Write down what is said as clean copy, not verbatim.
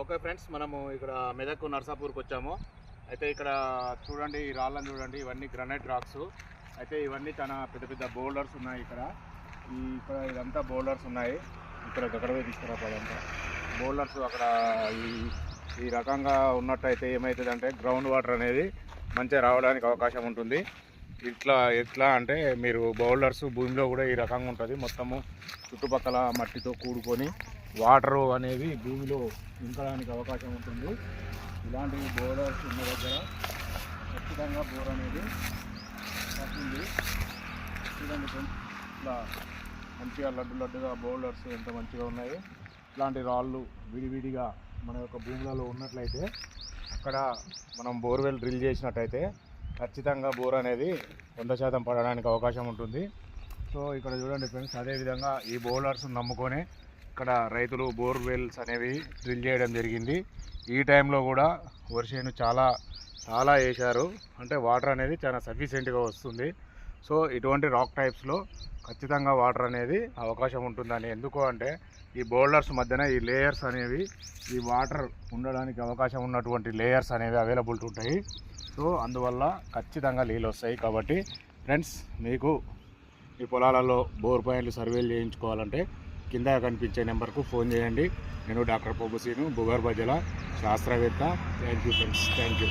Okay friends, మనము ఇక్కడ మెదక్ నర్సాపూర్కి వచ్చాము. అయితే ఇక్కడ చూడండి, ఈ రాళ్ళని చూడండి, ఇవన్నీ గ్రానైట్ రాక్స్. అయితే ఇవన్నీ చాలా పెద్ద పెద్ద బోల్డర్స్ ఉన్నాయి. ఇక్కడ ఇదంతా బోల్డర్స్ ఉన్నాయి. ఇక్కడ గడవే తీసుకురాపోదంతా బోల్డర్స్. అక్కడ ఈ రకంగా ఉన్నట్టయితే ఏమవుతుందంటే గ్రౌండ్ వాటర్ అనేది మంచిగా రావడానికి అవకాశం ఉంటుంది. ఎట్లా అంటే మీరు బౌల్డర్స్ భూమిలో కూడా ఈ రకంగా ఉంటుంది. మొత్తము చుట్టుపక్కల మట్టితో కూడుకొని వాటరు అనేది భూమిలో ఇంకడానికి అవకాశం ఉంటుంది. ఇలాంటి బౌల్డర్స్ ఉన్న దగ్గర ఖచ్చితంగా బోర్ అనేది వస్తుంది. చూడండి ఫ్రెండ్స్, ఇట్లా మంచిగా లడ్డుగా బౌల్డర్స్ ఎంత మంచిగా ఉన్నాయి. ఇలాంటి రాళ్ళు విడివిడిగా మన యొక్క భూములలో ఉన్నట్లయితే అక్కడ మనం బోర్వెల్ డ్రిల్ చేసినట్టయితే ఖచ్చితంగా బోర్ అనేది 100% పడడానికి అవకాశం ఉంటుంది. సో ఇక్కడ చూడండి ఫ్రెండ్స్, అదేవిధంగా ఈ బౌలర్స్ నమ్ముకొని ఇక్కడ రైతులు బోర్వెల్స్ అనేవి డ్రిల్ చేయడం జరిగింది. ఈ టైంలో కూడా వర్షేను చాలా వేశారు. అంటే వాటర్ అనేది చాలా సఫిషియెంట్గా వస్తుంది. సో ఇటువంటి రాక్ టైప్స్లో ఖచ్చితంగా వాటర్ అనేది అవకాశం ఉంటుందని. ఎందుకు అంటే ఈ బౌల్డర్స్ మధ్యన ఈ లేయర్స్ అనేవి, ఈ వాటర్ ఉండడానికి అవకాశం ఉన్నటువంటి లేయర్స్ అనేవి అవైలబిలిటీ ఉంటాయి. సో అందువల్ల ఖచ్చితంగా నీళ్ళు వస్తాయి. కాబట్టి ఫ్రెండ్స్, మీకు ఈ పొలాలలో బోర్ పాయింట్లు సర్వేలు చేయించుకోవాలంటే కింద కనిపించే నెంబర్కు ఫోన్ చేయండి. నేను డాక్టర్ పొగుసీను, భూగర్భ జల శాస్త్రవేత్త. Thank you friends, thank you.